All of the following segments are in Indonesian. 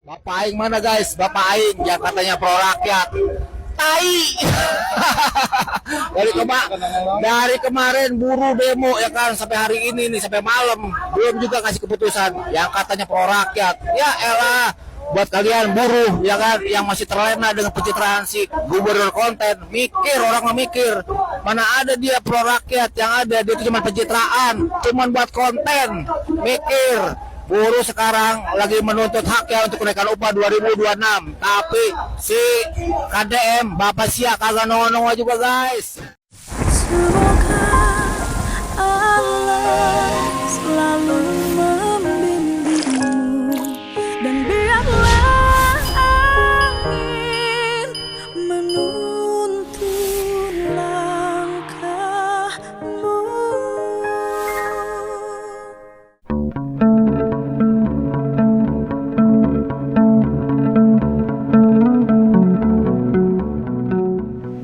Bapak Aing mana guys? Bapak Aing yang katanya pro rakyat. Tai. Dari kemarin buruh demo ya kan sampai hari ini nih sampai malam belum juga kasih keputusan yang katanya pro rakyat. Ya elah buat kalian buruh ya kan yang masih terlena dengan pencitraan si gubernur konten, mikir orang memikir mana ada dia pro rakyat, yang ada dia itu cuma pencitraan, cuma buat konten. Mikir buruh sekarang lagi menuntut haknya untuk kenaikan upah 2026, tapi si KDM Bapak Sia kagak nongol-nongol juga guys. Semoga Allah selalu membimbingmu dan biarlah angin menuntun langkahmu.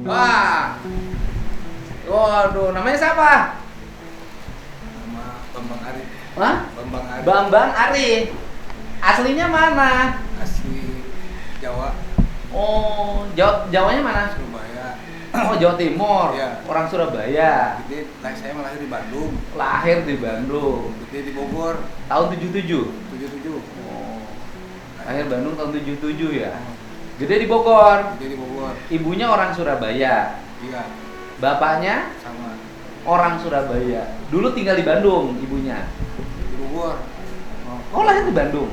Wah, waduh, namanya siapa? Nama Bambang Ari. Hah? Bambang Ari. Bambang Ari. Aslinya mana? Asli Jawa, Oh, Jawanya mana? Surabaya. Oh, Jawa Timur. Iya. Orang Surabaya. Jadi saya lahir di Bandung, Lahir di Bandung. gede di Bogor, Tahun 77. 77. Oh. Lahir Bandung tahun 77 ya. Gede di Bogor. Gede di Bogor. Ibunya orang Surabaya. Iya, Bapaknya sama orang Surabaya. Dulu tinggal di Bandung ibunya. di Bogor. Oh, lahir di Bandung.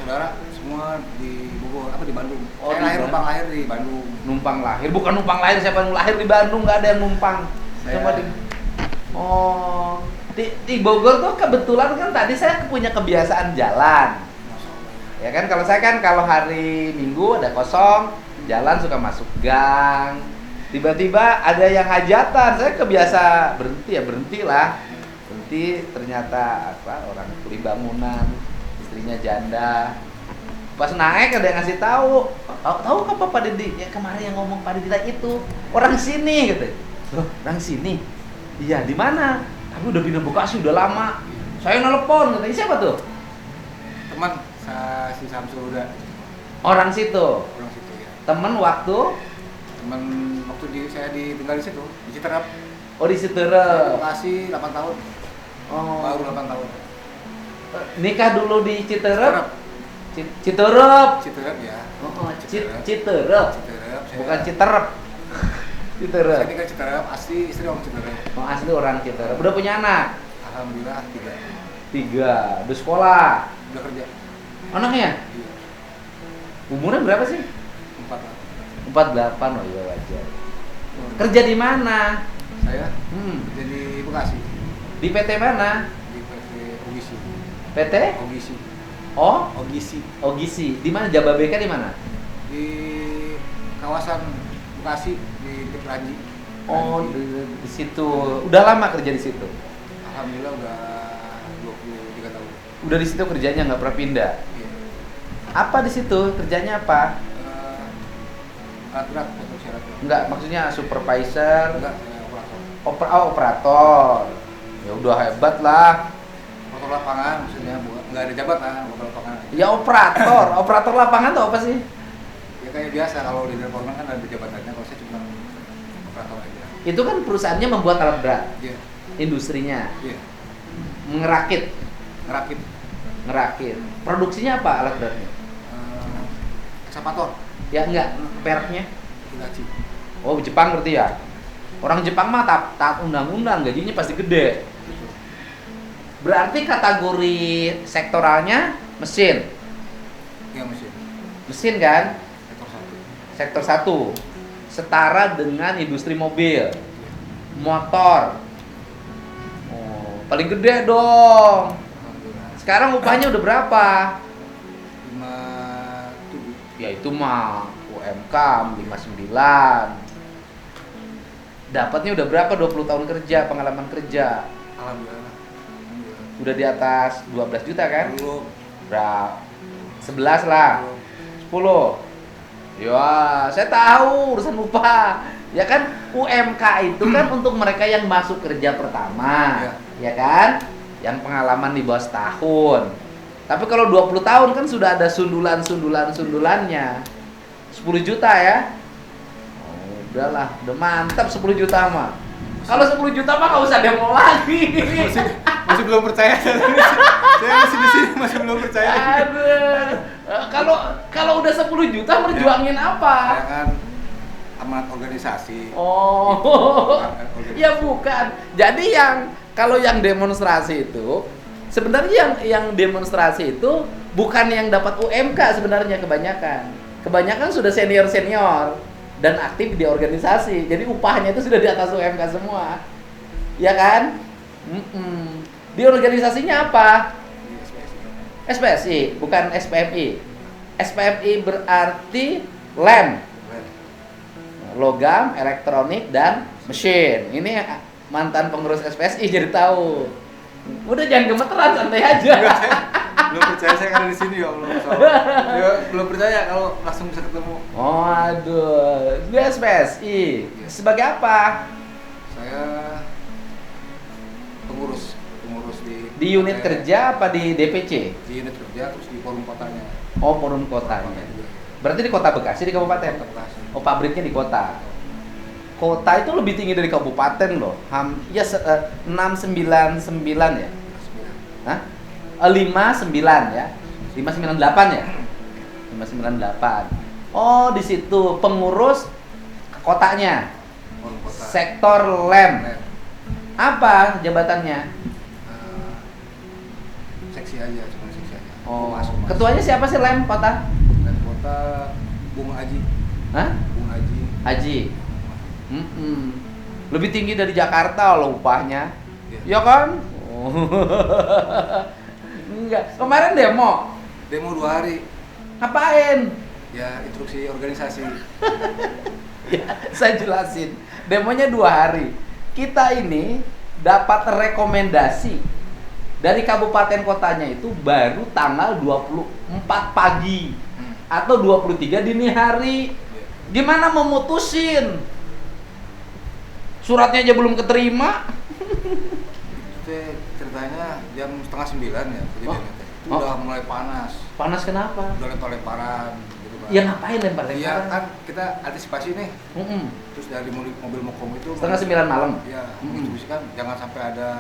Saudara semua di Bogor, apa di Bandung. Oh, Saya di lahir Bandung. numpang lahir di Bandung. Numpang lahir, bukan numpang lahir, siapa yang lahir di Bandung, nggak ada yang numpang. Saya- Cuma oh, di Bogor tuh kebetulan kan tadi saya punya kebiasaan jalan. Masya Allah. Ya kan, kalau saya kan kalau hari Minggu ada kosong, jalan suka masuk gang. Tiba-tiba ada yang hajatan, saya kebiasa berhenti lah. Berhenti, ternyata apa, orang kuli bangunan, istrinya janda. Pas naik ada yang ngasih tahu, tahu kan Pak Didi yang kemarin yang ngomong Pak Didi itu orang sini gitu. Loh, orang sini? Iya, di mana? Tapi udah pindah Bekasi udah lama. Saya nelpon katanya, siapa tuh? Teman si Samsul udah Orang situ. orang situ ya. Temen waktu Teman waktu saya tinggal di situ, di Citerap. oh di Citerep. Lokasi 8 tahun, Oh. baru 8 tahun. Nikah dulu di Citerep. Citerap. Citerep. Citerap ya. Oh, Citerep. Citerep. Citerap. Bukan Citerep. Saya Citerep. tinggal Citerap, asli istri orang Citerap. Oh, asli orang Citerep. Udah punya anak? Alhamdulillah 3. 3. Udah sekolah. Udah kerja. Anaknya? Iya. Umurnya berapa sih? 4 lah. 48. Oh iya wajar. Kerja di mana? Saya Hmm. kerja di Bekasi, Di PT mana? di PT Ogisi. PT? Ogisi. Oh, Ogisi. Ogisi. Di mana? Jababeka di mana? Di kawasan Bekasi di dekat Ranji. Oh, Ranji. di situ. Udah lama kerja di situ. Alhamdulillah udah 23 tahun. Udah di situ kerjanya nggak pernah pindah. Iya. Apa di situ? Kerjanya apa? Alat berat untuk syarat. Enggak, maksudnya supervisor, Enggak, saya operator. operator. Ya udah hebat lah. Operator lapangan maksudnya, enggak ada jabatan, operator lapangan. Ya operator, operator lapangan tuh apa sih? Ya kayak biasa kalau di Departemen kan ada jabatannya, kalau saya cuma operator aja. Itu kan perusahaannya membuat alat berat, Iya. industrinya, Iya. ngerakit, Ngerakit. ngerakit. Produksinya apa alat beratnya? Ekskavator. Ya enggak, peraknya. Hitachi. Oh Jepang berarti ya? Orang Jepang mah taat undang-undang, gajinya pasti gede. Berarti kategori sektoralnya mesin, Iya mesin. mesin kan? Sektor 1. Sektor 1 setara dengan industri mobil, motor. Oh, paling gede dong. Alhamdulillah. Sekarang upahnya udah berapa? 57. Ya itu mah UMK 59. Dapatnya udah berapa? 20 tahun kerja, pengalaman kerja. Alhamdulillah. Alhamdulillah. Udah di atas 12 juta kan? Belum. Berapa? 11 lah. Belum. 10. Ya, saya tahu urusan upah. Ya kan UMK itu kan untuk mereka yang masuk kerja pertama, Iya. ya kan? Yang pengalaman di bawah setahun. Tapi kalau 20 tahun kan sudah ada sundulannya. 10 juta ya. Oh, udahlah, udah mantap 10 juta mah. Kalau 10 juta mah nggak usah demo lagi. Masih belum percaya. Saya masih di sini masih belum percaya. Aduh. Kalau udah 10 juta merjuangin apa? Saya kan amanat organisasi. Oh. Amanat organisasi. Ya bukan. Jadi kalau yang demonstrasi itu sebenarnya yang demonstrasi itu bukan yang dapat UMK sebenarnya kebanyakan. Kebanyakan sudah senior dan aktif di organisasi. Jadi upahnya itu sudah di atas UMK semua. Ya kan? Di organisasinya apa? SPSI, bukan SPMI. SPMI berarti LEM, logam, elektronik, dan mesin. Ini mantan pengurus SPSI jadi tahu. Udah jangan gemeteran, santai aja. Belum percaya saya karena di sini ya Allah. Ya, belum percaya kalau langsung bisa ketemu. Oh aduh, dia SPSI. Sebagai apa? Saya pengurus Di unit kerja apa di DPC? Di unit kerja terus di forum kotanya. Oh, forum kotanya. Berarti di kota Bekasi, di kabupaten? Kota Bekasi. Oh, pabriknya di kota. Kota itu lebih tinggi dari kabupaten loh. 699 ya? Hah? 59 ya? 598 ya? 598. Oh, di situ pengurus kotanya. Forum kota. Sektor LEM. Lem. Apa jabatannya? Seksi aja, cuma seksi aja. Oh, Masuk. ketuanya siapa sih LEM kota? Lem kota Bung Aji. Hah? Bung Aji. Haji. Lebih tinggi dari Jakarta loh upahnya. Iya. Ya kan? Oh. Enggak. Kemarin demo. Demo 2 hari. Ngapain? Ya, instruksi organisasi. Ya, saya jelasin. Demonya 2 hari. Kita ini dapat rekomendasi dari kabupaten kotanya itu baru tanggal 24 pagi atau 23 dini hari. Gimana memutusin? Suratnya aja belum keterima. Itu ceritanya jam 8:30 ya kejadiannya. Oh. Udah mulai panas. Panas kenapa? Udah lempar-lemparan gitu kan. Ya ngapain lempar-lemparan? Iya kan kita antisipasi nih. Mm-mm. Terus dari mobil mokom itu 8:30 malam. Iya, Mm-mm. menginstruksikan jangan sampai ada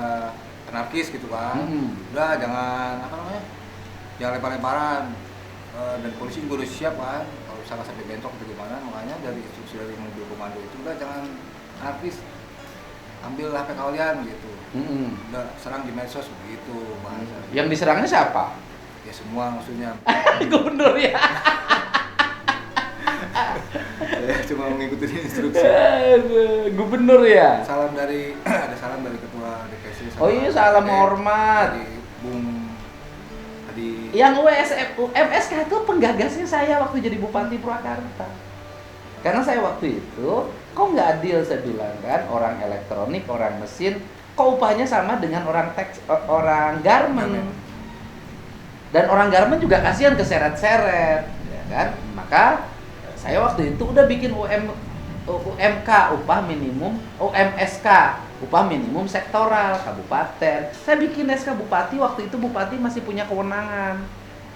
anarkis gitu kan. Mm-mm. Udah jangan apa namanya? Jangan lempar-lemparan. Dan polisi juga udah siap kan. Kalau misalnya sampai bentrok atau gimana, makanya dari instruksi dari mobil komando itu udah jangan anarkis. Ambil HP kalian gitu. Udah serang di medsos begitu bahasa. Yang diserangnya siapa? Ya semua maksudnya. Gubernur ya. Saya cuma mengikuti instruksi. Gubernur ya. Salam dari ada salam dari ketua DPC. Oh iya, salam hormat. Dari Bung Adi. Yang UMSK itu penggagasnya saya waktu jadi Bupati Purwakarta. Karena saya waktu itu, kok nggak adil saya bilang kan, orang elektronik, orang mesin, kok upahnya sama dengan orang garment. Dan orang garment juga kasihan keseret-seret, ya kan? Maka saya waktu itu udah bikin UMK, upah minimum, UMSK, upah minimum sektoral kabupaten. Saya bikin SK bupati, waktu itu bupati masih punya kewenangan.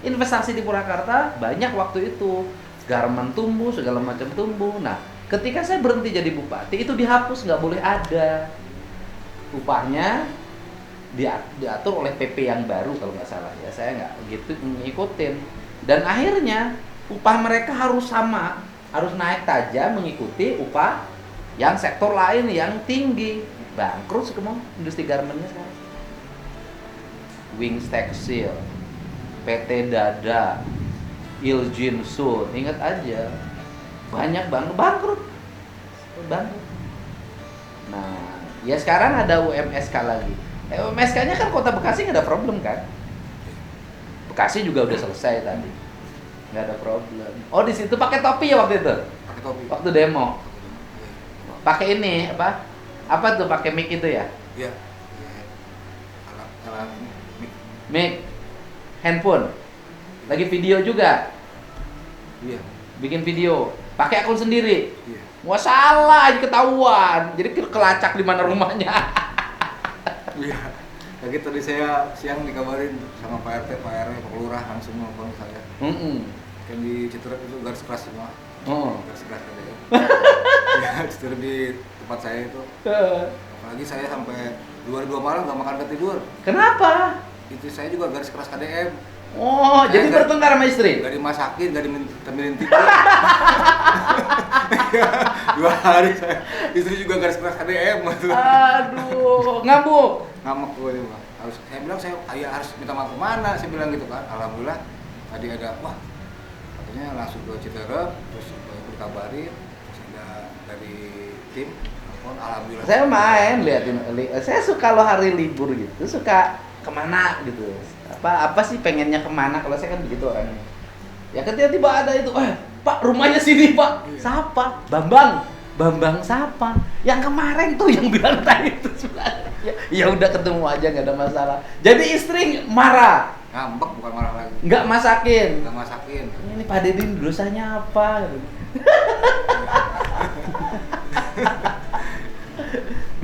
Investasi di Purwakarta banyak waktu itu. Garment tumbuh, segala macam tumbuh. Nah, ketika saya berhenti jadi bupati, itu dihapus, nggak boleh ada. Upahnya diatur oleh PP yang baru kalau nggak salah ya. Saya nggak begitu ngikutin. Dan akhirnya upah mereka harus sama, harus naik tajam mengikuti upah yang sektor lain yang tinggi. Bangkrut semua industri garmentnya sekarang. Wings Textile, PT Dada, Iljin Sun, ingat aja, banyak banget bangkrut. Nah, ya sekarang ada UMSK lagi. UMSK-nya kan Kota Bekasi nggak ada problem kan? Bekasi juga udah selesai tadi, nggak ada problem. Oh di situ pakai topi ya waktu itu? Pakai topi. Waktu demo, pakai ini apa? Apa tuh pakai mic itu ya? Iya. Alat mic. Mic, handphone. Lagi video juga, Iya. bikin video, pakai akun sendiri. Iya. Wah salah aja ketahuan, jadi kelacak di mana rumahnya. Iya. Kayak tadi saya siang dikabarin sama Pak RT, Pak RW, Pak Lurah langsung nelfon saya. Kan di Citerep itu garis keras semua. Garis keras ada ya. Ya, Citerep di tempat saya itu. Apalagi saya sampai 2 malam nggak makan nggak tidur. Kenapa? Itu saya juga garis keras KDM. Oh, Saya jadi nggak- bertengkar sama istri? Nggak dimasakin, nggak diminta tidur. 2 hari saya. Istri juga garis keras KDM. Aduh, ngambuk. Ngambek gue dia Bang. Saya bilang harus minta maaf kemana, saya bilang gitu kan. Alhamdulillah tadi ada katanya langsung ke Citerep, terus aku dikabarin, terus ada dari tim telepon, alhamdulillah. Saya main saya suka kalau hari libur gitu, suka kemana gitu. Apa sih pengennya kemana? Kalau saya kan begitu orangnya. Ya ketika tiba ada itu, Pak rumahnya sini Pak. Siapa? Bambang siapa? Yang kemarin tuh yang bilang tadi itu sebenarnya. Ya udah ketemu aja nggak ada masalah. Jadi istri marah, Ngambek bukan marah lagi. nggak masakin. Nggak masakin. Ini Pak Dedin dosanya apa?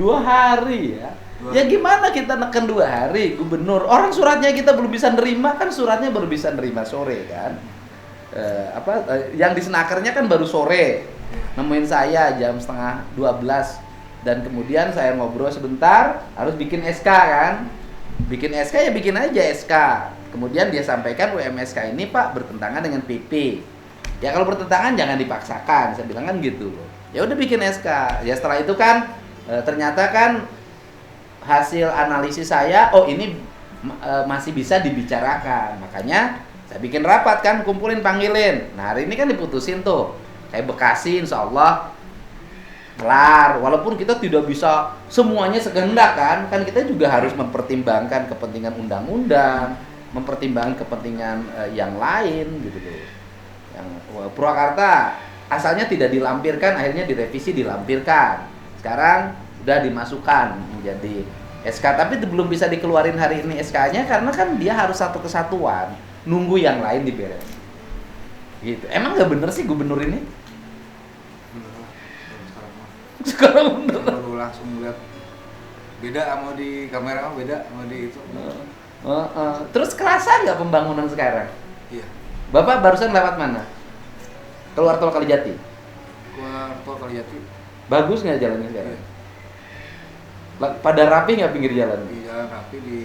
2 hari ya. Ya gimana kita neken 2 hari gubernur? Orang suratnya kita belum bisa nerima kan, suratnya baru bisa nerima sore kan. Yang di Senakernya kan baru sore. Nemuin saya jam setengah 12 dan kemudian saya ngobrol sebentar, harus bikin SK kan. Bikin SK ya bikin aja SK. Kemudian dia sampaikan UMSK ini Pak bertentangan dengan PP. Ya kalau bertentangan jangan dipaksakan, saya bilang kan gitu loh. Ya udah bikin SK. Ya setelah itu kan ternyata kan hasil analisis saya, ini masih bisa dibicarakan. Makanya saya bikin rapat kan, kumpulin, panggilin. Nah hari ini kan diputusin tuh. Kayak Bekasi insya Allah kelar. Walaupun kita tidak bisa semuanya sekehendak kan kita juga harus mempertimbangkan kepentingan undang-undang, mempertimbangkan kepentingan yang lain gitu loh. Yang Purwakarta asalnya tidak dilampirkan, akhirnya direvisi dilampirkan. Sekarang udah dimasukkan menjadi SK, tapi belum bisa dikeluarin hari ini SK-nya karena kan dia harus satu kesatuan, nunggu yang lain diberes. Gitu. Emang nggak bener sih gubernur ini? Sekarang bener. Baru langsung lihat beda sama di kamera, beda sama di itu. Terus kerasa nggak pembangunan sekarang? Iya. Bapak barusan lewat mana? Keluar tol Kalijati. Keluar tol Kalijati. Bagus nggak jalannya sekarang? Iya. Pada rapi nggak pinggir jalan? Di jalan rapi, di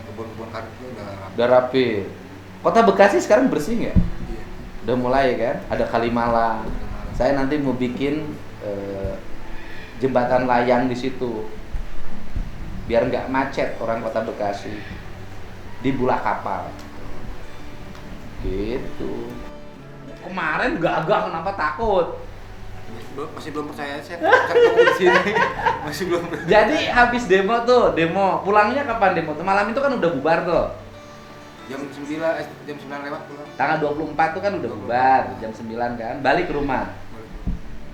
kebun-kebun karet itu udah rapi. Udah rapi. Kota Bekasi sekarang bersih nggak? Iya. Udah mulai kan? Ada Kalimalang. Saya nanti mau bikin jembatan layang di situ, biar nggak macet orang Kota Bekasi di Bulak Kapal. Gitu. Kemarin gagah kenapa takut? Masih belum percaya saya ketemu di sini. Masih belum percaya. Jadi habis demo pulangnya kapan demo tuh? Malam itu kan udah bubar tuh. Jam 9 lewat pulang. Tanggal 24 tuh kan udah bubar, jam 9 kan, balik ke rumah.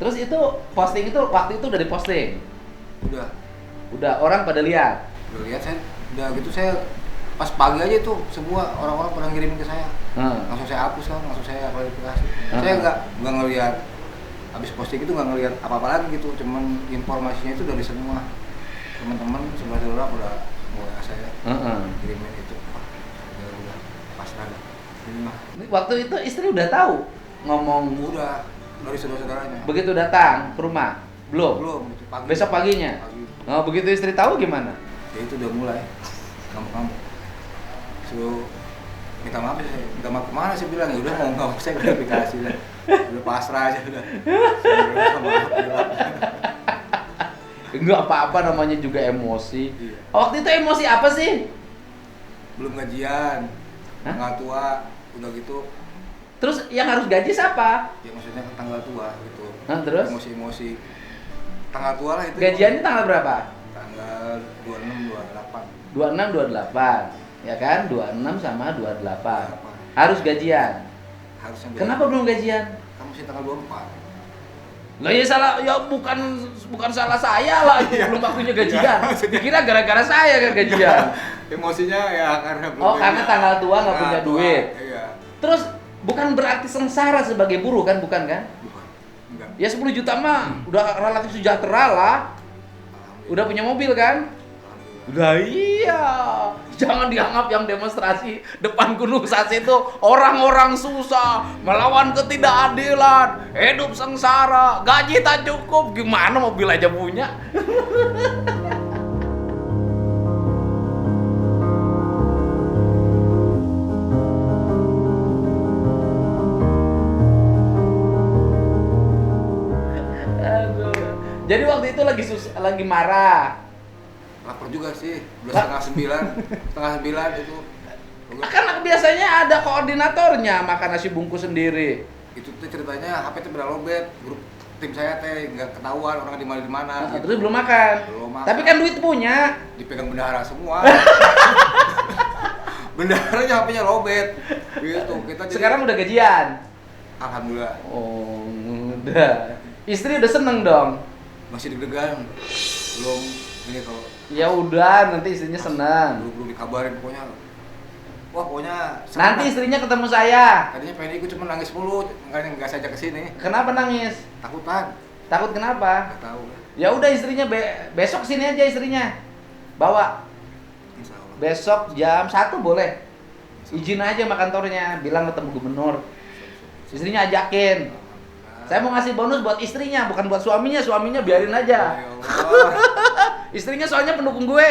Terus itu posting itu waktu itu udah diposting. Udah orang pada lihat. Udah lihat saya, udah gitu saya pas pagi aja itu semua orang-orang pada ngirimin ke saya. Langsung saya hapus kan, langsung saya klarifikasi. Saya nggak ngelihat habis posting itu, nggak ngelihat apa-apa lagi gitu, cuman informasinya itu dari semua teman-teman saudara udah mulai saya kirimin itu. Udah pasrah dah. Ini mah Waktu itu istri udah tahu ngomong udah dari saudara-saudaranya. begitu datang ke rumah? Belum. Itu pagi. Besok paginya. Pagi. Oh, begitu istri tahu gimana? Ya itu udah mulai kamu suruh minta maaf kemana sih, bilang ya udah mau saya klarifikasi lah, udah pasrah aja udah. Enggak apa-apa, namanya juga emosi. Iya. Waktu itu emosi apa sih? Belum gajian, Hah? tanggal tua udah gitu, Terus yang harus gaji siapa? ya maksudnya kan tanggal tua gitu. Terus? Emosi tanggal tua lah itu. Gajiannya tanggal berapa? Tanggal 26 28. 26, 28. Ya kan? 26 sama 28. Harus gajian. Harusnya Kenapa belum gajian? Kamu sih tanggal 24. Lah ya salah, ya bukan salah saya lah, belum waktunya gajian. Dikira gara-gara saya kan gajian. Emosinya ya karena belum. Oh, karena tanggal tua nggak punya Tanggal tua, duit. Iya. Terus bukan berarti sengsara sebagai buruh kan, bukan kan? Bukan. Enggak. Ya 10 juta mah udah relatif sejahtera lah. Udah punya mobil kan? Alhamdulillah. Udah iya. Jangan dianggap yang demonstrasi depan Gunung Sase itu orang-orang susah, melawan ketidakadilan, hidup sengsara, gaji tak cukup, gimana mobil aja punya. Aduh. Jadi waktu itu lagi marah. Lapar juga sih, udah setengah sembilan itu. Kan biasanya ada koordinatornya makan nasi bungkus sendiri. Itu tuh ceritanya HP tuh berlobet, grup tim saya teh nggak ketahuan orang di mana. Terus belum makan. Belum makan. Tapi kan duit punya. Dipegang bendahara semua. Bendaharanya HP-nya lobet. Gitu. Kita jadi, Sekarang udah gajian. alhamdulillah Oh, udah. Istri udah seneng dong. masih deg-degan. Belum ini kalau Ya udah, nanti istrinya seneng. belum dikabarin pokoknya. Wah, pokoknya senang. Nanti istrinya ketemu saya. Tadinya pengen ikut cuma nangis mulu, nggak saja kesini. Kenapa nangis? Takutan, Takut kenapa? nggak tahu. Ya udah istrinya besok sini aja istrinya. Bawa. Insya Allah. Besok jam 1 boleh. Izin aja sama kantornya, bilang ketemu gubernur. Istrinya ajakin. Saya mau ngasih bonus buat istrinya, bukan buat suaminya. Suaminya biarin aja. Ya Allah. Istrinya soalnya pendukung gue.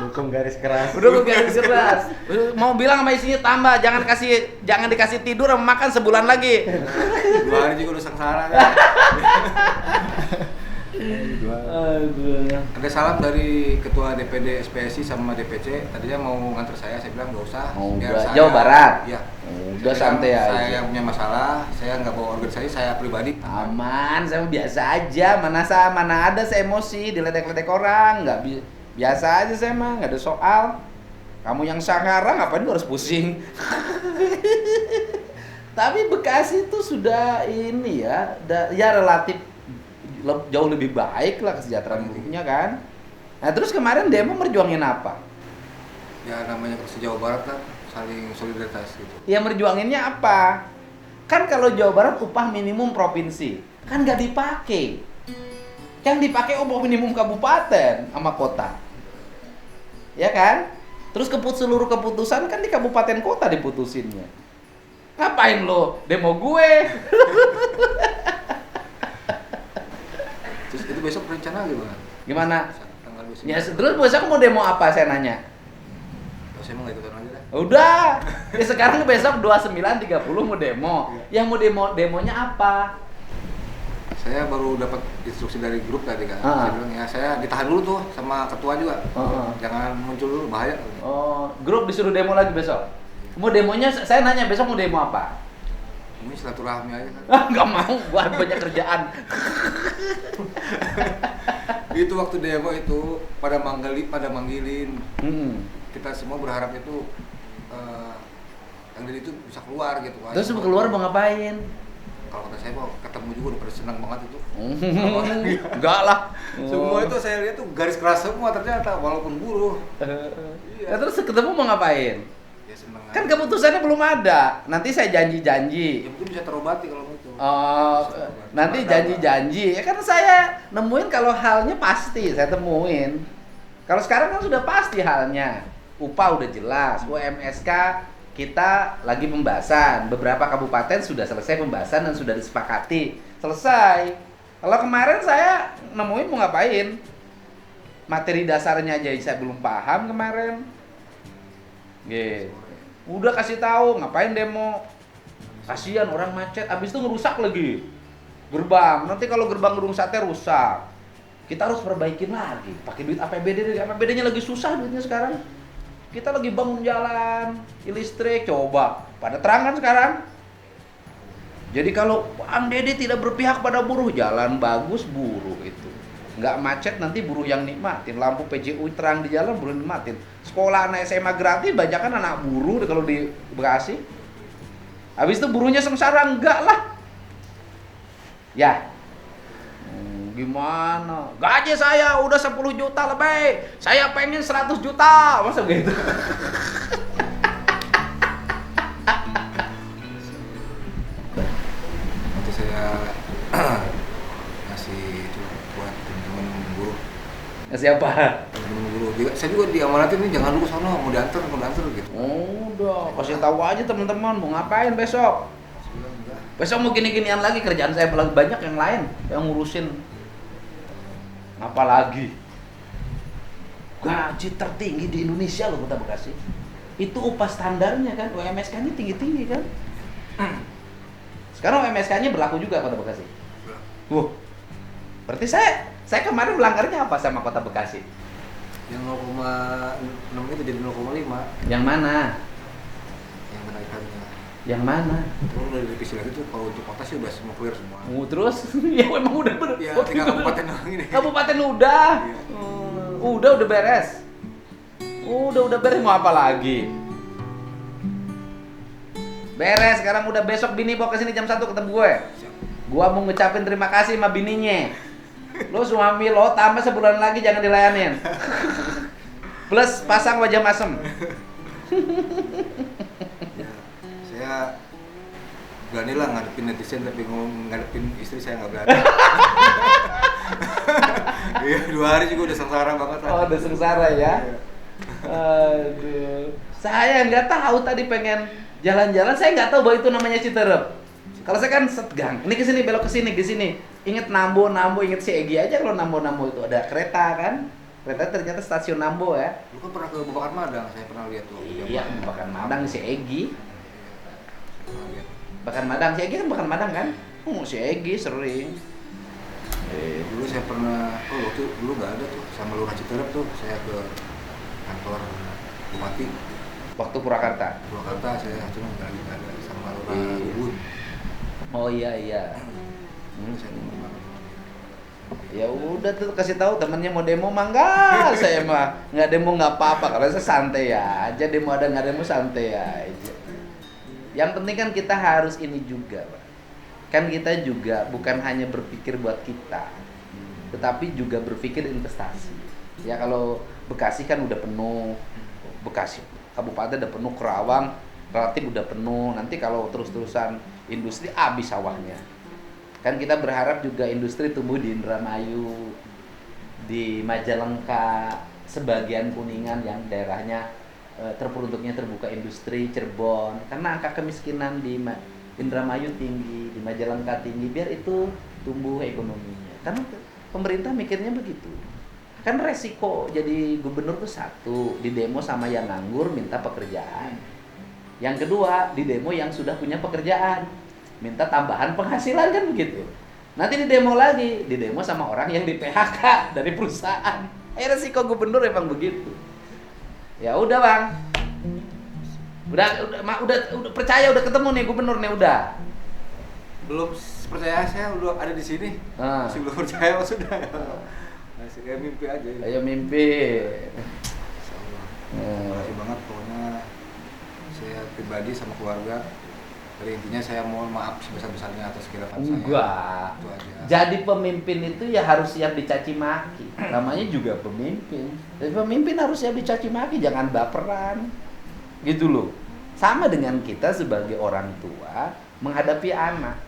Dukung garis keras. Pendukung garis keras. Mau bilang sama istrinya tambah, jangan dikasih tidur sama makan sebulan lagi. 2 hari juga udah sengsara kan. Aduh. Ada salam dari ketua DPD SPSI sama DPC. Tadinya mau nganter saya bilang nggak usah. Oh, Biar udah. saya- Jawa Barat? Iya. Udah Saya santai bilang, aja. Saya yang punya masalah, saya nggak bawa organisasi, saya pribadi. Aman, saya mah biasa aja. Mana ada saya emosi, diledek-ledek orang, biasa aja saya mah, nggak ada soal. Kamu yang Sanggara ngapain lu harus pusing? Tapi Bekasi itu sudah ini ya, ya relatif jauh lebih baik lah kesejahteraan buruhnya kan. Nah terus kemarin demo merjuangin apa? Ya namanya se-Jawa Barat kan saling solidaritas gitu. Ya merjuanginnya apa? Kan kalau Jawa Barat upah minimum provinsi, kan nggak dipakai. Yang dipakai upah minimum kabupaten sama kota. Ya kan? Terus seluruh keputusan kan di kabupaten kota diputusinnya. Ngapain lo demo gue? Terus itu besok rencana gimana? Gimana? Tanggal 29. Ya terus besok mau demo apa saya nanya? Saya mau nggak ikutan lagi dah. Udah. Ya sekarang besok 29.30 mau demo. Yang mau demonya apa? Saya baru dapat instruksi dari grup tadi kan. Ah. Saya bilang ya saya ditahan dulu tuh sama ketua juga. Jangan muncul dulu bahaya. Oh, grup disuruh demo lagi besok. Mau demonya saya nanya besok mau demo apa? Ini silaturahmi aja kan. Nggak mau, gua banyak kerjaan. Itu waktu demo itu pada manggilin. Kita semua berharap itu yang dari itu bisa keluar gitu kan. Terus keluar mau ngapain? Kalau kata saya mau ketemu juga udah pada senang banget itu. Enggak lah. Semua itu saya lihat tuh garis keras semua ternyata walaupun buruh. Nah, terus ketemu mau ngapain? Ya senang. Kan keputusannya belum ada. Nanti saya janji-janji. Ya mungkin bisa terobati kalau itu. Oh, nanti janji-janji. Ya kan saya nemuin kalau halnya pasti saya temuin. Kalau sekarang kan sudah pasti halnya. Upah udah jelas, UMSK kita lagi pembahasan. Beberapa kabupaten sudah selesai pembahasan dan sudah disepakati. Selesai. Kalau kemarin saya nemuin mau ngapain? Materi dasarnya aja saya belum paham kemarin. Gitu. Udah kasih tahu ngapain demo. Kasihan orang macet, abis itu ngerusak lagi gerbang. Nanti kalau gerbang Gedung Sate rusak, kita harus perbaikin lagi. Pakai duit APBD, APBD-nya lagi susah duitnya sekarang. Kita lagi bangun jalan, listrik, coba pada terang kan sekarang. Jadi kalau Bang Dede tidak berpihak pada buruh, jalan bagus buruh itu. Nggak macet nanti buruh yang nikmatin. Lampu PJU terang di jalan buruh nikmatin. Sekolah anak SMA gratis, banyak kan anak buruh kalau di Bekasi. Habis itu buruhnya sengsara, enggak lah. Ya. Gimana? Gaji saya udah 10 juta lebih. Saya pengen 100 juta. Masa begitu? Nanti saya ngasih itu buat teman-teman buruh. Siapa? Saya juga diamanatin nih, jangan dulu sono, mau diantar gitu. Udah, kasih tahu aja teman-teman mau ngapain besok. Saya bilang enggak. Besok mau gini-ginian lagi, kerjaan saya banyak yang lain yang ngurusin. Apalagi gaji tertinggi di Indonesia loh Kota Bekasi. Itu upah standarnya kan, UMSK-nya tinggi-tinggi kan. Sekarang UMSK-nya berlaku juga Kota Bekasi. Wah, berarti saya kemarin melanggarnya apa sama Kota Bekasi? Yang 0,6 itu jadi 0,5. Yang mana? Yang kenaikannya. Yang mana? Itu udah direvisi lagi tuh, kalau untuk kota sih udah semua clear semua. Terus? Ya memang udah bener. Ya, Oh, tinggal gitu. kabupaten doang ini. Kabupaten udah. Iya. Udah beres. Udah beres, mau apa lagi? Beres, sekarang udah. Besok bini bawa ke sini jam 1 ketemu gue. Gua mau ngucapin terima kasih sama bininya. Lo suami lo tambah sebulan lagi jangan dilayanin. Plus pasang wajah masem. Ya, saya berani lah ngadepin netizen, tapi ngadepin istri saya nggak berani. Iya, 2 hari juga udah sengsara banget lah. Oh, udah sengsara ya. Iya. Aduh. Saya nggak tahu tadi pengen jalan-jalan, saya nggak tahu bahwa itu namanya Citerep. Kalau saya kan setgang, ini kesini belok ke sini. Ingat Nambo, inget si Egi aja kalau Nambo itu ada kereta kan. Kereta ternyata stasiun Nambo ya. Lu kan pernah ke Babakan Madang, saya pernah lihat tuh. Iya, Babakan Madang si Egi. Pernah lihat. Babakan Madang, si Egi kan Babakan Madang kan? Si Egi sering. Dulu saya pernah, waktu dulu nggak ada tuh, sama Lurah Citerep tuh, saya ke kantor Bupati Waktu Purwakarta. Purwakarta, saya cuma nggak ada sama Lurah Iya. Ubud. Oh iya. Saya demen banget. Ya udah tuh kasih tahu temennya mau demo mah enggak, saya mah nggak demo nggak apa-apa karena saya santai aja, demo ada nggak demo santai aja. Yang penting kan kita harus ini juga, Pak. Kan kita juga bukan hanya berpikir buat kita, tetapi juga berpikir investasi. Ya kalau Bekasi kan udah penuh, Bekasi Kabupaten udah penuh, Kerawang relatif udah penuh. Nanti kalau terus-terusan industri habis sawahnya. Kan kita berharap juga industri tumbuh di Indramayu, di Majalengka, sebagian Kuningan yang daerahnya terperuntuknya terbuka industri, Cirebon. Karena angka kemiskinan di Indramayu tinggi, di Majalengka tinggi, biar itu tumbuh ekonominya. Karena pemerintah mikirnya begitu. Kan resiko jadi gubernur tuh satu, di demo sama yang nganggur minta pekerjaan. Yang kedua, di demo yang sudah punya pekerjaan, minta tambahan penghasilan, kan begitu. Nanti di demo lagi, di demo sama orang yang di PHK dari perusahaan. Resiko gubernur emang begitu. Ya udah Bang, udah percaya, udah ketemu nih gubernur nih udah. Belum percaya, saya udah ada di sini. Masih belum percaya, sudah. Masih kayak mimpi aja. Ayo mimpi. Insyaallah. Terima kasih banget pokoknya, saya pribadi sama keluarga. Dari intinya saya mohon maaf sebesar-besarnya atas kehilapan saya. Enggak. Itu aja. Jadi pemimpin itu ya harus siap dicaci maki. Namanya juga pemimpin. Jadi pemimpin harus siap dicaci maki, jangan baperan. Gitu loh. Sama dengan kita sebagai orang tua menghadapi anak.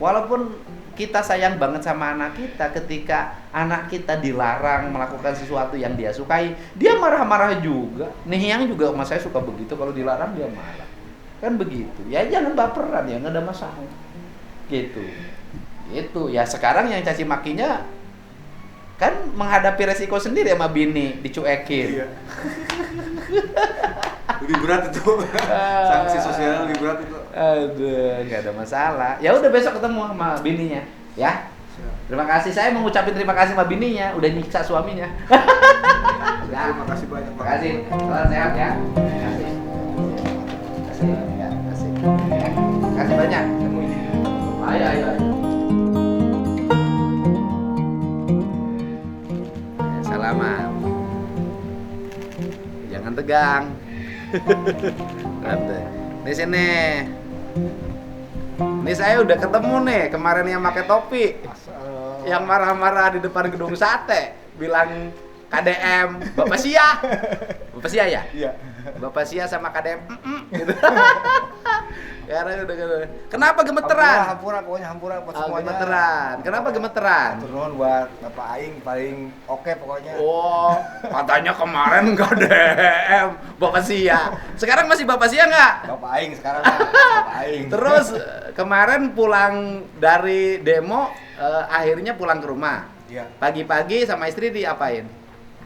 Walaupun kita sayang banget sama anak kita, ketika anak kita dilarang melakukan sesuatu yang dia sukai, dia marah-marah juga. Nih yang juga sama saya suka begitu, kalau dilarang dia marah. Kan begitu. Ya jangan baperan ya, nggak ada masalah. Gitu. Gitu. Ya sekarang yang caci makinya kan menghadapi resiko sendiri sama bini, dicuekin. Iya. Lebih berat itu. Sanksi sosial lebih berat itu. Aduh, nggak ada masalah. Ya udah besok ketemu sama bininya, ya. Terima kasih, saya mau ngucapin terima kasih sama bininya, udah nyiksa suaminya. Terima kasih banyak. Terima kasih. Selamat sehat ya. Terima kasih. Terima kasih. Terima kasih banyak. Ayo. Salaman. Jangan tegang. Santai. Di sini. Ini saya udah ketemu nih kemarin yang pakai topi. Yang marah-marah di depan gedung sate, bilang KDM, Bapak Sia. Bapak Sia ya? Iya. Bapak Sia sama KDM, gitu. Karena udah. Kenapa gemeteran? Hampura, pokoknya hampura buat Oh, semuanya. gemeteran. Kenapa gemeteran? Turun buat Bapak Aing paling oke pokoknya. Oh, katanya kemarin KDM, Bapak Sia. Sekarang masih Bapak Sia nggak? Bapak Aing sekarang mah, Bapak Aing. Terus kemarin pulang dari demo, akhirnya pulang ke rumah. Iya. Pagi-pagi sama istri diapain?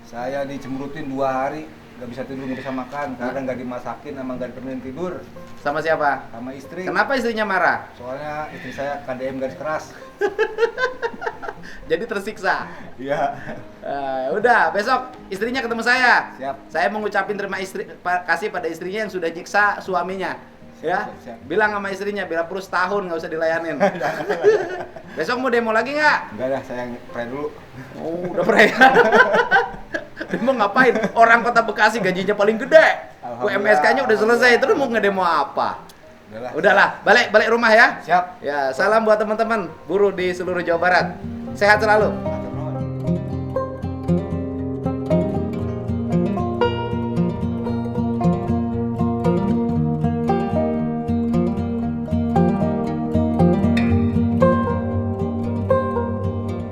Saya dicemburutin 2 hari, nggak bisa tidur, nggak bisa makan, karena nggak dimasakin sama nggak ditemenin tidur Sama siapa? sama istri. Kenapa istrinya marah? Soalnya istri saya KDM garis keras. Jadi tersiksa. Iya. Udah, besok istrinya ketemu saya. Siap. Saya mengucapin kasih pada istrinya yang sudah nyiksa suaminya. Ya, Siap. bilang sama istrinya, bilang perlu setahun nggak usah dilayanin. Besok mau demo lagi nggak? Enggak dah, saya pray dulu. Oh, udah pernah ya? Demo ngapain? Orang kota Bekasi gajinya paling gede. UMSK-nya udah selesai, terus mau ngedemo apa? Udahlah, balik rumah ya. Siap. Ya, salam buat teman-teman buruh di seluruh Jawa Barat. Sehat selalu.